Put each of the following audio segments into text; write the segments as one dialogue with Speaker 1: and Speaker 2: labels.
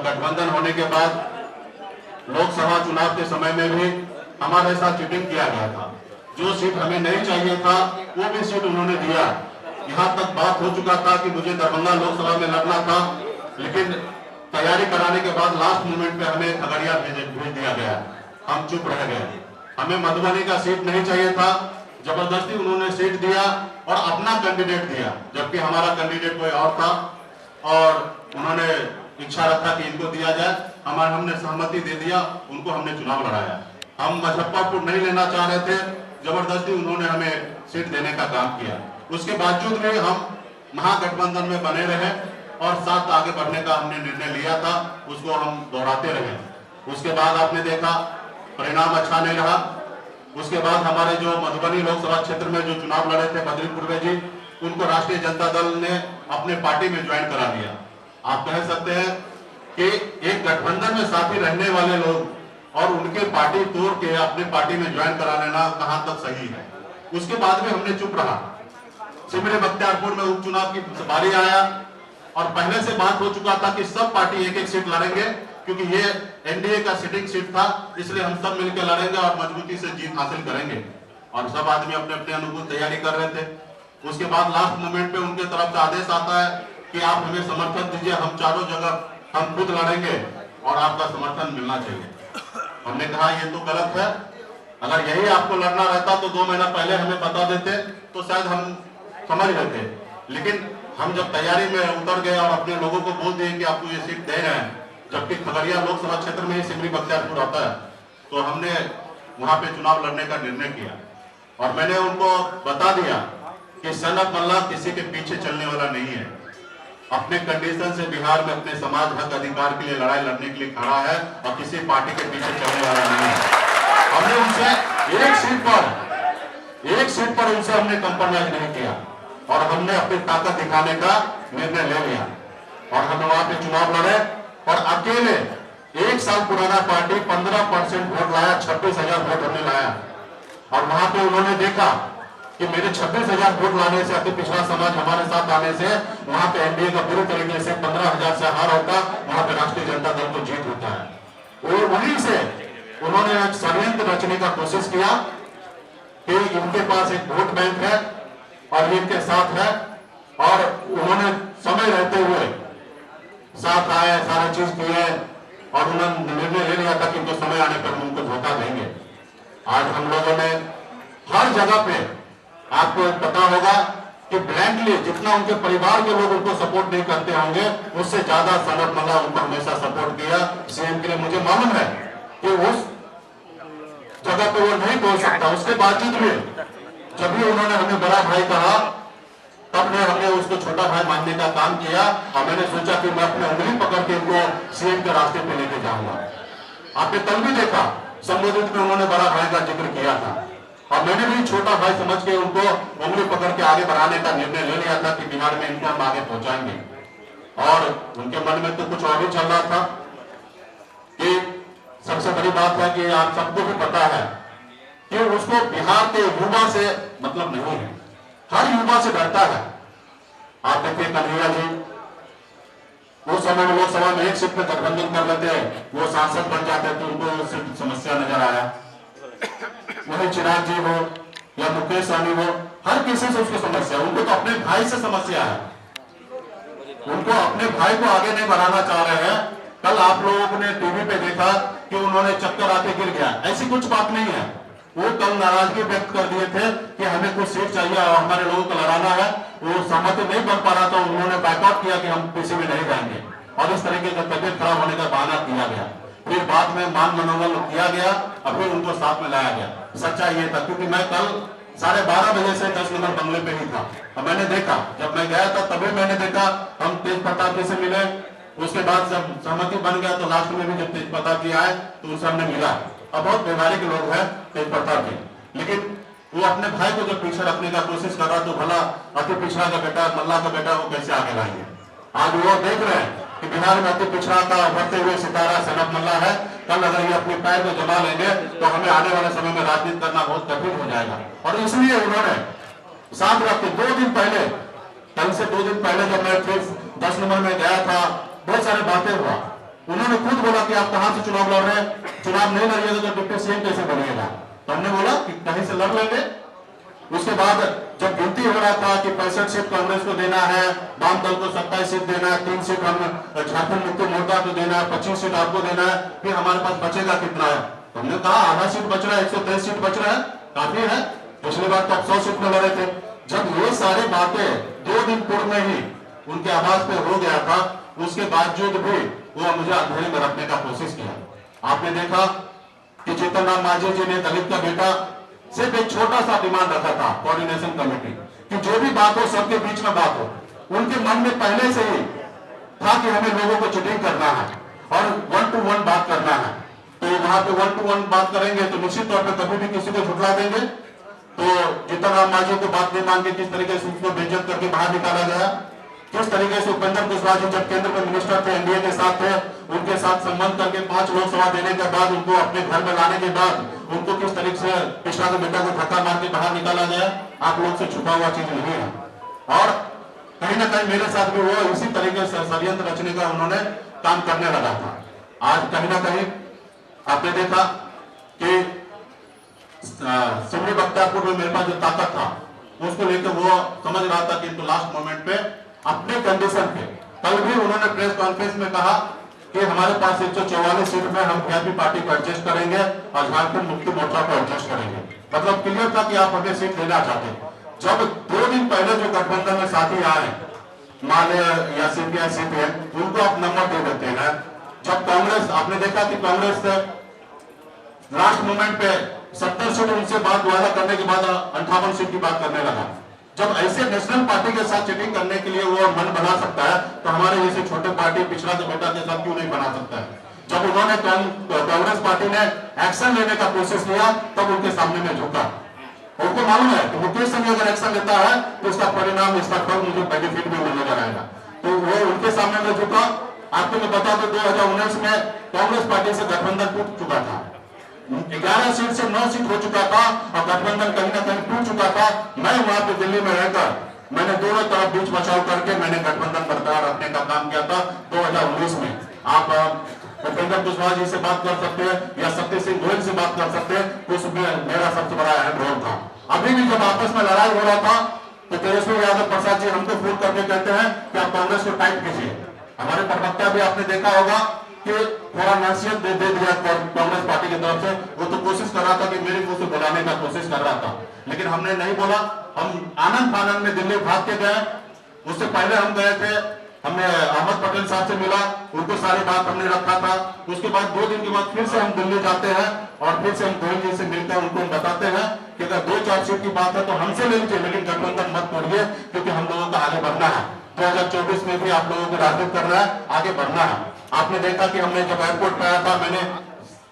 Speaker 1: गठबंधन होने के बाद लोकसभा चुनाव के समय में भी हमारे साथ चीटिंग किया गया था। जो सीट हमें नहीं चाहिए था वो भी सीट उन्होंने दिया। यहाँ तक बात हो चुका था कि मुझे दरभंगा लोकसभा में लड़ना था, लेकिन तैयारी कराने के बाद लास्ट मोमेंट पे हमें खगड़िया भेज दिया गया। हम चुप रह गए। हमें मधुबनी का सीट नहीं चाहिए था, जबरदस्ती उन्होंने सीट दिया और अपना कैंडिडेट दिया, जबकि हमारा कैंडिडेट कोई और था और उन्होंने इच्छा रखा कि इनको दिया जाए। हमने सहमति दे दिया, उनको हमने चुनाव लड़ाया। हम मुजफ्फरपुर नहीं लेना चाह रहे थे, जबरदस्ती उन्होंने हमें सीट देने का काम किया। उसके बावजूद भी हम महागठबंधन में बने रहे और साथ आगे बढ़ने का हमने निर्णय लिया था, उसको हम दोहराते रहे। उसके बाद आपने देखा परिणाम अच्छा नहीं रहा। उसके बाद हमारे जो मधुबनी लोकसभा क्षेत्र में जो चुनाव लड़े थे बद्री पूर्वे जी, उनको राष्ट्रीय जनता दल ने अपने पार्टी में ज्वाइन करा लिया। आप कह सकते हैं कि एक गठबंधन में साथी रहने वाले लोग और उनके पार्टी तोड़ के अपने पार्टी में ज्वाइन करा लेना कहां तक सही है। उसके बाद भी हमने चुप रहा। सिमरी बख्तियारपुर में उपचुनाव की बारी आया और पहले से बात हो चुका था कि सब पार्टी एक एक सीट लड़ेंगे, क्योंकि ये एनडीए का सिटिंग सीट था, इसलिए हम सब मिलकर लड़ेंगे और मजबूती से जीत हासिल करेंगे। और सब आदमी अपने अपने अनुकूल तैयारी कर रहे थे। उसके बाद लास्ट मोमेंट पे उनके तरफ से आदेश आता है कि आप हमें समर्थन दीजिए, हम चारों जगह हम खुद लड़ेंगे और आपका समर्थन मिलना चाहिए। हमने कहा ये तो गलत है। अगर यही आपको लड़ना रहता तो 2 महीना पहले हमें बता देते तो शायद हम समझ लेते। लेकिन हम जब तैयारी में उतर गए और अपने लोगों को बोल दिए कि आपको ये सीट दे रहे हैं, जबकि खगड़िया लोकसभा क्षेत्र में ही सिमरी बख्तियारपुर आता है, तो हमने वहां पे चुनाव लड़ने का निर्णय किया। और मैंने उनको बता दिया कि सनत मल्ला किसी के पीछे चलने वाला नहीं है। अपने कंडीशन से बिहार में अपने समाज हक अधिकार के लिए लड़ाई लड़ने के लिए खड़ा है और किसी पार्टी के पीछे चलने वाला नहीं है। हमने उनसे एक सीट पर उनसे हमने कंप्रोमाइज नहीं किया और हमने अपनी ताकत दिखाने का निर्णय ले लिया और हम वहां पे चुनाव लड़े और अकेले 1 साल पुराना पार्टी 15% वोट लाया, 26,000 वोट हमने लाया। और वहां पे उन्होंने देखा कि मेरे 26,000 वोट लाने से, अति पिछड़ा समाज हमारे साथ आने से वहां पे एनडीए का पूरी तरीके से 15,000 से हार होता, वहां पे राष्ट्रीय जनता दल को जीत होता है। और वहीं से उन्होंने एक षड्यंत्र रचने का कोशिश किया कि इनके पास एक वोट बैंक है और ये इनके साथ है, और उन्होंने समय रहते हुए साथ आए, सारा चीज किए और उन्होंने निर्णय ले लिया था कि इनको समय आने पर हम उनको धोखा देंगे। आज हम लोगों ने हर जगह पे, आपको पता होगा कि ब्लैंकली जितना उनके परिवार के लोग उनको सपोर्ट नहीं करते होंगे, उससे ज्यादा सनत मल्ला उनको हमेशा सपोर्ट किया सीएम के लिए। मुझे मालूम है कि उस जगह पे वो नहीं बोल सकता, उसके बावजूद भी जब भी उन्होंने हमें बड़ा भाई कहा तब ने हमने उसको छोटा भाई मानने का काम किया और मैंने सोचा कि मैं अपने उंगली पकड़ के इनको सीएम के रास्ते पे लेके जाऊंगा। आपने कल भी देखा संबोधित में उन्होंने बड़ा भाई का जिक्र किया था और मैंने भी छोटा भाई समझ के उनको उंगली पकड़ के आगे बढ़ाने का निर्णय ले लिया था कि बिहार में इनको हम आगे पहुंचाएंगे। और उनके मन में तो कुछ और ही चल रहा था कि सबसे बड़ी बात है कि आप सबको भी पता है कि उसको बिहार के युवा से मतलब नहीं है, हर युवा से डरता है। आप देखिए कन्हैया जी उस समय में लोकसभा में एक सीट पे गठबंधन कर लेते, वो सांसद बन जाते तो उनको समस्या नजर आया। वही चिराग जी हो या मुकेश सहनी हो, हर किसी से उसकी समस्या, उनको तो अपने भाई से समस्या है, उनको अपने भाई को आगे नहीं बढ़ाना चाह रहे हैं। कल आप लोगों ने टीवी पे देखा कि उन्होंने चक्कर आके गिर गया, ऐसी कुछ बात नहीं है। वो कल नाराजगी व्यक्त कर दिए थे कि हमें कुछ सीट चाहिए और हमारे लोगों को लड़ाना है, वो सहमति नहीं बन पा रहा था, उन्होंने बैकआउट किया कि हम किसी में नहीं जाएंगे और इस तरीके का तबियत खराब होने का बहाना किया गया। फिर बाद में मान मनोबल किया गया और फिर उनको साथ में लाया गया। सच्चाई ये था, क्योंकि मैं कल 12:30 बजे से 10 नंबर बंगले पे ही था और मैंने देखा, जब मैं गया था तभी मैंने देखा हम तेज प्रताप जी से मिले। उसके बाद जब सहमति बन गया तो लास्ट में भी जब तेज प्रताप जी आए तो उनसे हमने मिला। अब बहुत व्यवहारिक लोग हैं तेज प्रताप जी, लेकिन वो अपने भाई को जब पीछे रखने का कोशिश कर रहा तो भला अति पिछड़ा का बेटा, मल्ला का बेटा, वो कैसे आगे लाएंगे। आज वो देख रहे हैं कि बिहार में अति पिछड़ा का बढ़ते हुए सितारा सनत मल्ला है। कल अगर ये अपने पैर में जमा लेंगे तो हमें आने वाले समय में राजनीति करना बहुत कठिन हो जाएगा। और इसलिए उन्होंने साथ रखते 2 दिन पहले, कल से 2 दिन पहले जब मैं फिर 10 नंबर में गया था, बहुत सारी बातें हुआ, उन्होंने खुद बोला कि आप कहां से चुनाव लड़ रहे हैं, चुनाव नहीं लड़िएगा तो डिप्टी सीएम कैसे बनिएगा। तो हमने बोला कि कहीं से लड़ लेंगे। उसके बाद जब गिनती हो रहा था कि 65 सीट कांग्रेस को देना है, वाम दल को 27 सीट देना है, 3 सीट हम झारखंड मुक्ति मोर्चा को देना है, 25 सीट आपको देना है, फिर हमारे पास बचेगा कितना है। तो हमने कहा आधा सीट बच रहा है, 123 सीट बच रहा है, काफी है। पिछली बार तो आप 100 सीट में लड़े थे। जब ये सारी बातें 2 दिन पूर्व में ही उनके आवाज पे हो गया था, उसके बावजूद भी वो मुझे अंधेरे में रखने का कोशिश किया। आपने देखा कि जीतन राम मांझी जी ने दलित का बेटा सिर्फ एक छोटा सा डिमांड रखा था कोऑर्डिनेशन कमेटी कि जो भी बात हो सबके बीच में बात हो। उनके मन में पहले से ही था कि हमें लोगों को चीटिंग करना है और 1 to 1 बात करना है। तो वहां पे 1 to 1 बात करेंगे तो निश्चित तौर पर कभी भी किसी को झुठला देंगे। तो जीतन राम मांझी को बात नहीं मान के किस तरीके से उसको बेइज्जत करके बाहर निकाला गया, किस तरीके से उपेंद्र कुशवाहा जी जब केंद्र में मिनिस्टर थे, एनडीए के साथ थे, उनके साथ संबंध करके 5 लोकसभा देने के बाद उनको अपने घर में लाने के बाद उनको किस तरीके से पिछड़ा के बेटा को धक्का मार के बाहर निकाला गया, आप लोग से छुपा हुआ चीज नहीं है। और कहीं ना कहीं मेरे साथ भी वो इसी तरीके से षड्यंत्र रचने का उन्होंने काम करने लगा था। आज कहीं ना कहीं आपने देखा कि सिमरी बख्तियारपुर में मेरे पास जो ताकत था उसको लेकर वो समझ रहा था कि इनको लास्ट मोमेंट पे अपने कंडीशन पे, कल भी उन्होंने प्रेस कॉन्फ्रेंस में कहा कि हमारे पास 144 सीट में हम वीआईपी पार्टी को एडजस्ट करेंगे और झारखंड मुक्ति मोर्चा को एडजस्ट करेंगे। मतलब क्लियर था कि आप हमें सीट लेना चाहते हैं। जब 2 दिन पहले जो गठबंधन में साथी आए, माले या सीपीआई सीपीएम, उनको आप नंबर दे देते हैं। जब कांग्रेस, आपने देखा कि कांग्रेस लास्ट मोमेंट पे 70 सीट उनसे बात वादा करने के बाद 58 सीट की बात करने लगा। जब ऐसे नेशनल पार्टी के साथ चीटिंग करने के लिए वो मन बना सकता है तो हमारे जैसे छोटे पार्टी पिछड़ा के बेटा के साथ क्यों नहीं बना सकता है। जब उन्होंने कांग्रेस पार्टी ने एक्शन लेने का कोशिश किया तब उनके सामने में झुका। उनको मालूम है कि मुकेश सिंह अगर एक्शन लेता है तो इसका परिणाम, इसका फल मुझे बेनिफिट भी मिलने नजर आएगा। तो वो उनके सामने में झुका। आपको मैं बता दूं 2019 में कांग्रेस पार्टी से गठबंधन टूट चुका था, 11 सीट से 9 सीट हो चुका था और गठबंधन कहीं ना कहीं टूट चुका था। मैं वहां पे दिल्ली में रहकर मैंने दोनों तरफ बीच बचाव करके मैंने गठबंधन बरकरार रखने का काम किया था 2019 में। आप उपेंद्र कुशवाहा जी से बात कर सकते हैं या सत्य सिंह गोयल से बात कर सकते हैं, उसमें मेरा सबसे बड़ा अहम रोल था। अभी भी जब आपस में लड़ाई हो रहा था तो तेजस्वी यादव प्रसाद जी हमको फोन करके कहते हैं कि आप कांग्रेस को टाइट कीजिए। हमारे प्रवक्ता भी आपने देखा होगा कि थोड़ा नसीहत दे दिया कांग्रेस पार्टी की तरफ से। वो तो कोशिश कर रहा था कि मेरे मुंह से बुलाने का कोशिश कर रहा था, लेकिन हमने नहीं बोला। हम आनंद फानंद में दिल्ली भाग के गए। उससे पहले हम गए थे, हमने अहमद पटेल साहब से मिला, उनको सारी बात हमने रखा था। उसके बाद 2 दिन के बाद फिर से हम दिल्ली जाते हैं और फिर से हम गोयल जी से मिलकर उनको बताते हैं कि अगर 2-4 सीट की बात है तो हमसे ले लीजिए, लेकिन गठबंधन मत तोड़िए, क्योंकि हम लोगों को आगे बढ़ना है। 2024 में भी आप लोगों को राजनीति करना है, आगे बढ़ना है। आपने देखा कि हमने जब एयरपोर्ट पे आया था, मैंने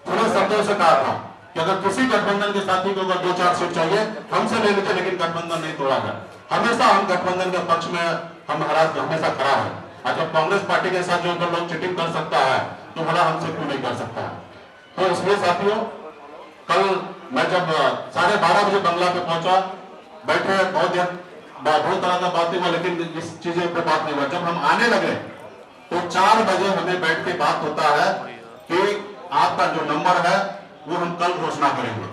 Speaker 1: थोड़े शब्दों से कहा था कि अगर किसी गठबंधन के साथी को अगर 2-4 सीट चाहिए हमसे ले लीजिए, लेकिन गठबंधन नहीं तोड़ा जाए। हमेशा हम गठबंधन के पक्ष में हम हमेशा खड़ा है। और जब कांग्रेस पार्टी के साथ जो लोग चीटिंग कर सकता है तो भला हमसे क्यों नहीं कर सकता है। तो इसलिए साथियों, कल मैं जब 12:30 बजे बंगला पे पहुंचा, बैठे बहुत तरह का बातें हुआ, लेकिन इस चीजें पे बात नहीं हुआ। जब हम आने लगे तो 4 बजे हमें बैठ के बात होता है कि आपका जो नंबर है वो हम कल घोषणा करेंगे।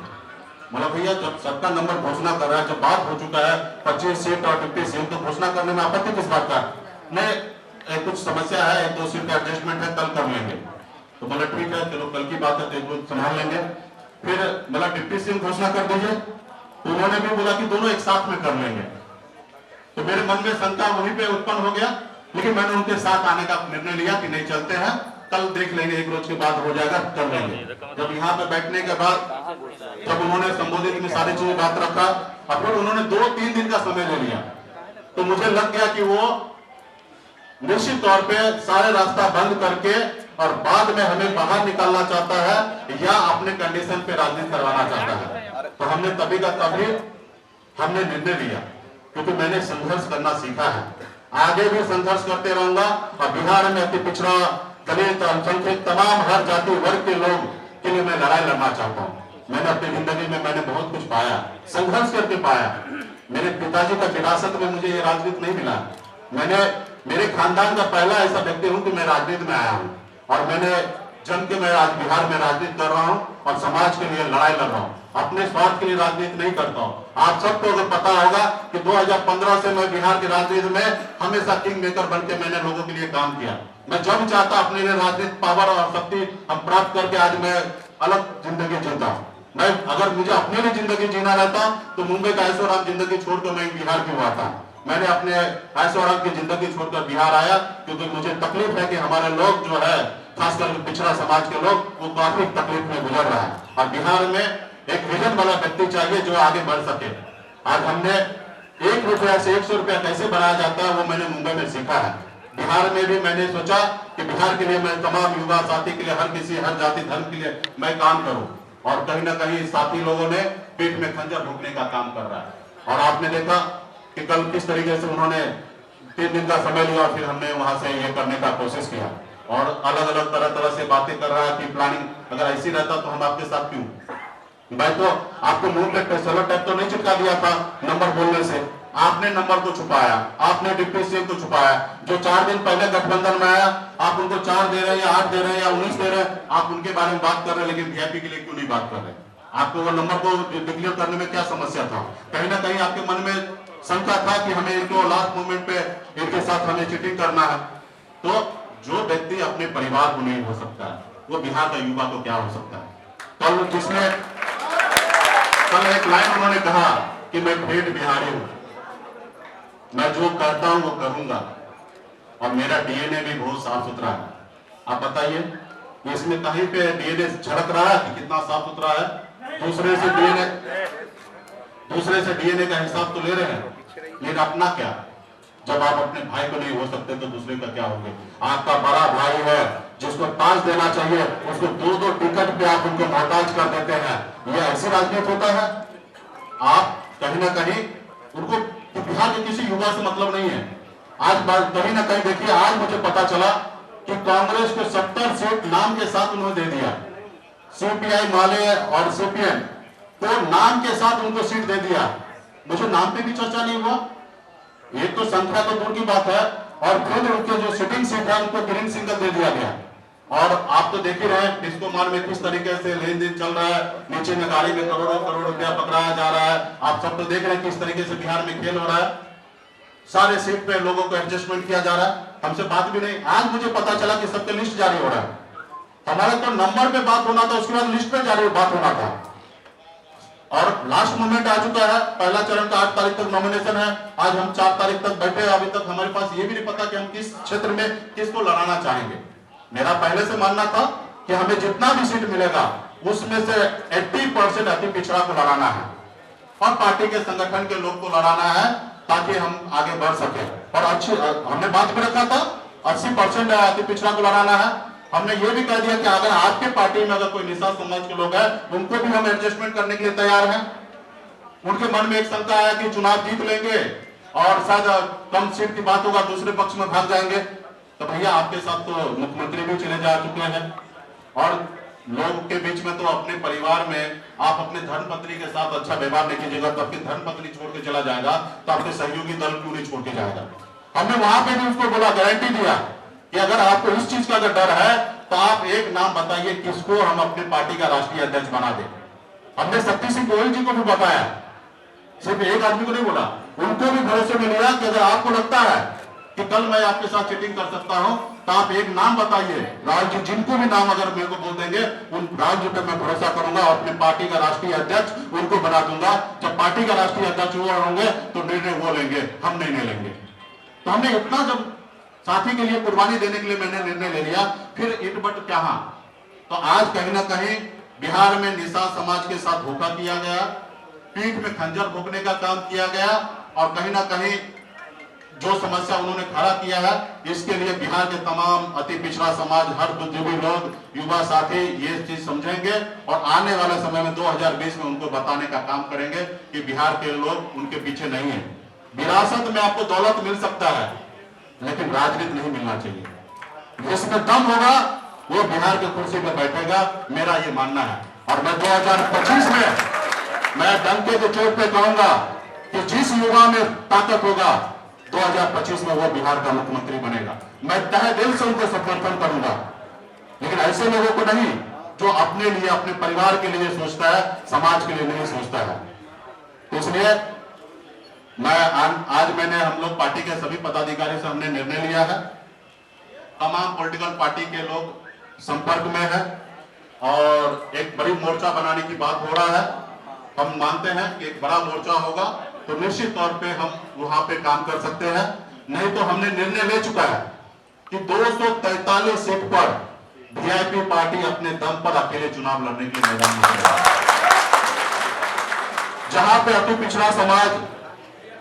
Speaker 1: मतलब भैया, जब सबका नंबर घोषणा कर रहा है, जब बात हो चुका है 25 सीट और डिप्टी सीएम, तो घोषणा करने में आपत्ति किस बात का? नहीं, कुछ समस्या है, 1-2 सीट का एडजस्टमेंट है, कल कर लेंगे। तो बोला ठीक है, चलो कल की बात है तो संभाल लेंगे। फिर बोला डिप्टी सीएम घोषणा कर दीजिए, तो उन्होंने भी बोला कि दोनों एक साथ में कर लेंगे। तो मेरे मन में शंका वहीं पे उत्पन्न हो गया, लेकिन मैंने उनके साथ आने का निर्णय लिया कि नहीं, चलते हैं, कल देख लेंगे, 1 रोज के बाद हो जाएगा, कर लेंगे। जब यहाँ पे बैठने के बाद जब उन्होंने संबोधित में सारी चीजें बात रखा और फिर उन्होंने 2-3 दिन का समय ले लिया, तो मुझे लग गया कि वो निश्चित तौर पे सारे रास्ता बंद करके और बाद में हमें बाहर निकालना चाहता है या अपने कंडीशन पे राजनीति करवाना चाहता है। तो हमने तभी का तभी हमने निर्णय लिया, क्योंकि मैंने संघर्ष करना सीखा है, आगे भी संघर्ष करते रहूंगा। और बिहार में अति पिछड़ा, दलित, अल्पसंख्यक, तमाम हर जाति वर्ग के लोग के लिए मैं लड़ाई लड़ना चाहता हूँ। मैंने अपनी जिंदगी में मैंने बहुत कुछ पाया, संघर्ष करके पाया। मेरे पिताजी का विरासत में मुझे ये राजनीति नहीं मिला। मैंने मेरे खानदान का पहला ऐसा व्यक्ति हूँ कि मैं राजनीति में आया हूँ और मैंने जन के मैं आज बिहार में राजनीति कर रहा हूं और समाज के लिए लड़ाई लड़ रहा हूं, अपने स्वार्थ के लिए राजनीति नहीं करता हूं। आप सबको अगर पता होगा कि 2015 से मैं बिहार की राजनीति में हमेशा किंग मेकर बनकर मैंने लोगों के लिए काम किया। मैं जब चाहता अपने लिए राजनीतिक पावर और शक्ति हम प्राप्त करके आज मैं अलग जिंदगी जीता हूं। मैं अगर मुझे अपने लिए जिंदगी जीना रहता तो मुंबई का ऐशोआराम जिंदगी छोड़कर मैं बिहार क्यों आता। मैंने अपने ऐशोआराम की जिंदगी छोड़कर बिहार आया क्योंकि मुझे तकलीफ है कि हमारे लोग जो है खासकर पिछड़ा समाज के लोग वो काफी तकलीफ में गुजर रहा है और बिहार में एक विजन वाला व्यक्ति चाहिए जो आगे बढ़ सके। आज हमने 1 रुपया से 100 रुपया कैसे बनाया जाता है वो मैंने मुंबई में सीखा है। बिहार में भी मैंने सोचा कि बिहार के लिए मैं तमाम युवा साथी के लिए हर किसी हर जाति धर्म के लिए मैं काम करूं और कहीं ना कहीं साथी लोगों ने पीठ में खंजर भोंकने का काम कर रहा है। और आपने देखा कि कल किस तरीके से उन्होंने 3 दिन का समय लिया और फिर हमने वहां से ये करने का कोशिश किया और अलग अलग तरह से बातें कर रहा है कि प्लानिंग अगर ऐसी रहता तो हम आपके साथ क्यों। मैं तो आपको मुंह पे सेलो टैप तो नहीं चिपका दिया था नंबर बोलने से, आपने नंबर को छुपाया, आपने डिप्टी सीएम को छुपाया। जो 4 दिन पहले गठबंधन में आया आप उनको 4 दे रहे हैं या 8 दे रहे हैं या 19 दे रहे हैं, आप उनके बारे में बात कर रहे हैं लेकिन वीआईपी के लिए क्यों नहीं बात कर रहे। आपको वो नंबर को डिक्लेयर करने में क्या समस्या था। कहीं ना कहीं आपके मन में शंका था कि हमें इनको लास्ट मोमेंट पे इनके साथ हमें चीटिंग करना है। तो जो व्यक्ति अपने परिवार को नहीं हो सकता है वो बिहार का युवा को क्या हो सकता है। कल एक लाइन उन्होंने कहा कि मैं ठेठ बिहारी हूं, मैं जो करता हूं वो करूंगा और मेरा डीएनए भी बहुत साफ सुथरा है। आप बताइए इसमें कहीं पे डीएनए झड़क रहा है कि कितना साफ सुथरा है। दूसरे से डीएनए का हिसाब तो ले रहे हैं लेकिन अपना क्या। जब आप अपने भाई को नहीं हो सकते तो दूसरे का क्या होंगे। आपका बड़ा भाई है जिसको 5 देना चाहिए उसको 2-2 टिकट पे आप उनको मोहताज कर देते हैं। यह ऐसी राजनीति होता है। आप कहीं ना कहीं उनको बिहार के किसी युवा से मतलब नहीं है। आज कहीं ना कहीं देखिए आज मुझे पता चला कि कांग्रेस को 70 सीट नाम के साथ उन्होंने दे दिया। सीपीआई माले और सीपीएम को नाम के साथ उनको सीट दे दिया। मुझे नाम पे भी चर्चा नहीं हुआ। एक तो संख्या तो दूर की बात है और खुद उनके जो सिटिंग सीट है उनको ग्रीन सिग्नल दे दिया गया। और आप तो देख ही रहे हैं डिस्को मार में किस तरीके से लेन देन चल रहा है। नीचे में गाड़ी में करोड़ों रुपया पकड़ाया जा रहा है। आप सब तो देख रहे हैं किस तरीके से बिहार में खेल हो रहा है। सारे सीट पे लोगों को एडजस्टमेंट किया जा रहा है। हमसे बात भी नहीं। आज मुझे पता चला कि सबके लिस्ट जारी हो रहा है। हमारे तो नंबर पे बात होना था उसके बाद लिस्ट पे जारी बात होना था और लास्ट मोमेंट आ चुका है। पहला चरण का 8 तारीख तक नॉमिनेशन है। आज हम 4 तारीख तक बैठे। अभी तक हमारे पास ये भी नहीं पता कि हम किस क्षेत्र में किसको लड़ाना चाहेंगे। मेरा पहले से मानना था कि हमें जितना भी सीट मिलेगा उसमें से 80% अति पिछड़ा को लड़ाना है और पार्टी के संगठन के लोग को लड़ाना है ताकि हम आगे बढ़ सके। और अच्छी हमने बात भी रखा था 80% अति पिछड़ा को लड़ाना है। हमने ये भी कह दिया कि अगर आपके पार्टी में अगर कोई निषाद समाज के लोग हैं उनको भी हम एडजस्टमेंट करने के लिए तैयार हैं। उनके मन में एक शंका है कि चुनाव जीत लेंगे और शायद कम सीट की बात होगा दूसरे पक्ष में भाग जाएंगे। तो भैया आपके साथ तो मुख्यमंत्री भी चले जा चुके हैं और लोग के बीच में तो अपने परिवार में आप अपने धर्मपत्नी के साथ अच्छा व्यवहार नहीं कीजिएगा तो आपकी धर्मपत्नी छोड़ के चला जाएगा तो आपके सहयोगी दल क्यों नहीं छोड़ के जाएगा। हमने वहां पे भी उसको बोला, गारंटी दिया कि अगर आपको इस चीज का अगर डर है तो आप एक नाम बताइए किसको हम अपनी पार्टी का राष्ट्रीय अध्यक्ष बना दें। हमने शक्ति सिंह गोयल जी को भी बताया, सिर्फ एक आदमी को नहीं बोला, उनको भी भरोसे में लिया कि अगर आपको लगता है कि कल मैं आपके साथ चीटिंग कर सकता हूं तो आप एक नाम बताइए। राहुल जी जिनको भी नाम अगर मेरे को बोल देंगे उन राहुल जी पे मैं भरोसा करूंगा और अपनी पार्टी का राष्ट्रीय अध्यक्ष उनको बना दूंगा। जब पार्टी का राष्ट्रीय अध्यक्ष वो होंगे तो निर्णय वो लेंगे, हम नहीं लेंगे। तो हमने इतना जब साथी के लिए कुर्बानी देने के लिए मैंने निर्णय ले लिया फिर इट बट क्या। तो आज कहीं ना कहीं बिहार में निषाद समाज के साथ धोखा किया गया, पीठ में खंजर भोंकने का काम किया गया और कहीं ना कहीं जो समस्या उन्होंने खड़ा किया है इसके लिए बिहार के तमाम अति पिछड़ा समाज हर बुद्धिजीवी लोग युवा साथी ये चीज समझेंगे और आने वाले समय में 2020 में उनको बताने का काम करेंगे कि बिहार के लोग उनके पीछे नहीं है। विरासत में आपको दौलत मिल सकता है लेकिन राजनीति नहीं मिलना चाहिए। जिसमें दम होगा वो बिहार के कुर्सी पर बैठेगा, मेरा ये मानना है। और मैं 2025 में मैं डंके के चोट पे कहूंगा कि जिस युवा में ताकत होगा 2025 में वो बिहार का मुख्यमंत्री बनेगा। मैं तहे दिल से उनको समर्थन करूंगा। लेकिन ऐसे लोगों को नहीं जो अपने लिए, अपने परिवार के लिए सोचता है, समाज के लिए नहीं सोचता है। तो इसलिए आज मैंने, हम लोग पार्टी के सभी पदाधिकारी से हमने निर्णय लिया है, तमाम पॉलिटिकल पार्टी के लोग संपर्क में है और एक बड़ी मोर्चा बनाने की बात हो रहा है। हम मानते हैं कि एक बड़ा मोर्चा होगा तो निश्चित तौर पे हम वहां पे काम कर सकते हैं। नहीं तो हमने निर्णय ले चुका है कि 243 सीट पर वीआईपी पार्टी अपने दम पर अकेले चुनाव लड़ने के मैदान में है। जहां पे अति पिछड़ा समाज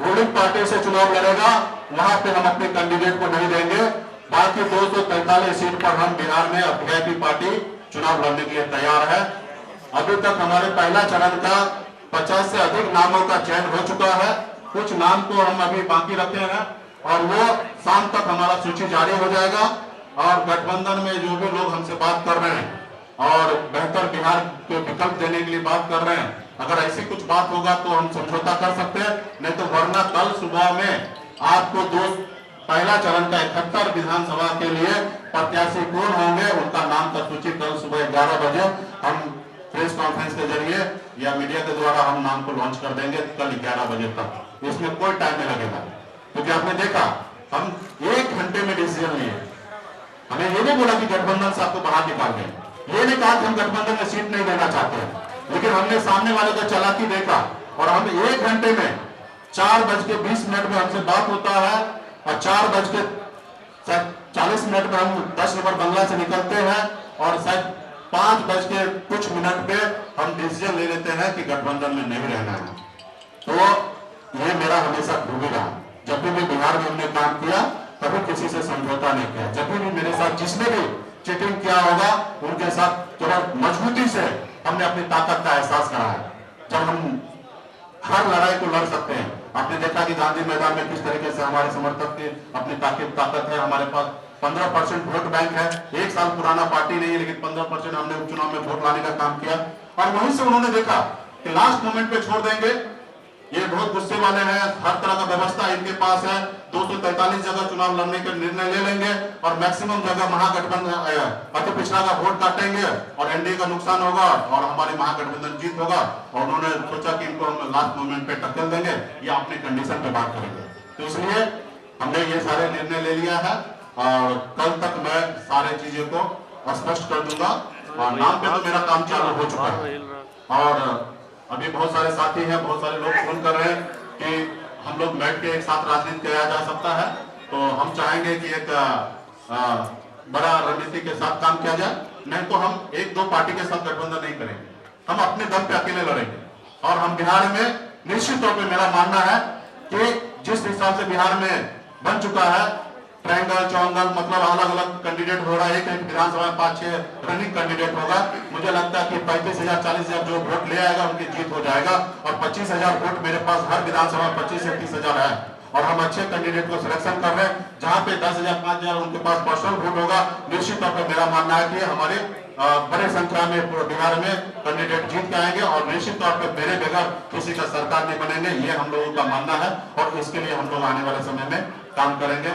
Speaker 1: रूलिंग पार्टी से चुनाव लड़ेगा, वहां पे हम अपने कैंडिडेट को नहीं देंगे। बाकी 243 सीट पर हम बिहार में वीआईपी पार्टी चुनाव लड़ने के लिए तैयार है। अभी तक हमारे पहला चरण का 50 से अधिक नामों का चयन हो चुका है। कुछ नाम को हम अभी बाकी रखे हैं और वो शाम तक हमारा सूची जारी हो जाएगा। और गठबंधन में जो भी लोग हमसे बात कर रहे हैं और बेहतर बिहार को विकल्प देने के लिए बात कर रहे हैं, अगर ऐसी कुछ बात होगा तो हम समझौता कर सकते हैं। नहीं तो वरना कल सुबह में आपको पहला चरण का 71 विधानसभा के लिए प्रत्याशी कौन होंगे, उनका नाम का सूची कल सुबह 11 बजे हम प्रेस कॉन्फ्रेंस के जरिए या मीडिया के द्वारा हम नाम को लॉन्च कर देंगे कल 11 बजे तक। इसमें कोई टाइम नहीं लगेगा, क्योंकि आपने देखा हम 1 घंटे में डिसीजन लिए। हमें ये नहीं बोला कि गठबंधन से आपको बाहर निकाल दें, ये नहीं कहा कि हम गठबंधन में सीट नहीं देना चाहते हैं, लेकिन हमने सामने वाले को चालाकी देखा और हम 1 घंटे में 4:20 में हमसे बात होता है और 4:40 में हम 10 नंबर बंगला से निकलते हैं और शायद 5:कुछ पे हम डिसीजन ले लेते हैं कि गठबंधन में नहीं रहना है। तो ये मेरा हमेशा खूबी रहा। जब भी बिहार में हमने काम किया कभी किसी से समझौता नहीं किया। जब भी मेरे साथ जिसने भी चीटिंग किया होगा उनके साथ थोड़ा मजबूती से हमने अपनी ताकत का एहसास करा है। जब हम हर लड़ाई को लड़ सकते हैं। आपने देखा कि गांधी मैदान में किस तरीके से हमारे समर्थक की अपनी ताकत है। हमारे पास 15% वोट बैंक है। 1 साल पुराना पार्टी नहीं है, लेकिन 15% हमने उपचुनाव में वोट लाने का काम किया। और वहीं से उन्होंने देखा कि लास्ट मोमेंट पे छोड़ देंगे, ये बहुत गुस्से वाले हैं, हर तरह का व्यवस्था इनके पास है, 243 जगह चुनाव लड़ने का निर्णय ले लेंगे और मैक्सिमम जगह महागठबंधन अति पिछड़ा का वोट काटेंगे और एनडीए का नुकसान होगा और हमारे महागठबंधन जीत होगा। और उन्होंने सोचा कि इनको हम लास्ट मोमेंट पे टक्कर देंगे या अपने कंडीशन पे बात करेंगे। तो इसलिए हमने ये सारे निर्णय ले लिया है और कल तक मैं सारे चीजों को स्पष्ट कर दूंगा। और नाम पे तो मेरा काम चालू हो चुका है और अभी बहुत सारे साथी हैं, बहुत सारे लोग फोन कर रहे हैं कि हम लोग बैठ के एक साथ राजनीति किया जा सकता है। तो हम चाहेंगे कि एक बड़ा रणनीति के साथ काम किया जाए। नहीं तो हम 1-2 पार्टी के साथ गठबंधन नहीं करेंगे, हम अपने दम पे अकेले लड़ेंगे। और हम बिहार में निश्चित तौर पे मेरा मानना है कि जिस हिसाब से बिहार में बन चुका है ट्रायंगल चौंगल, मतलब अलग अलग कैंडिडेट हो रहा है। एक विधानसभा में 5-6 रनिंग कैंडिडेट होगा। मुझे लगता है कि 35,000 40,000 जो वोट ले आएगा उनकी जीत हो जाएगा। और 25,000 वोट मेरे पास हर विधानसभा 25 से 30,000 है और हम अच्छे कैंडिडेट को सिलेक्शन कर रहे हैं। जहां पे 10,000 5,000 उनके पास पर्सनल वोट होगा, निश्चित तौर पर मेरा मानना है कि हमारे बड़े संख्या में बिहार में कैंडिडेट जीत के आएंगे और निश्चित तौर पर मेरे बगैर किसी का सरकार नहीं बनेंगे। ये हम लोगों का मानना है और इसके लिए हम लोग आने वाले समय में काम करेंगे।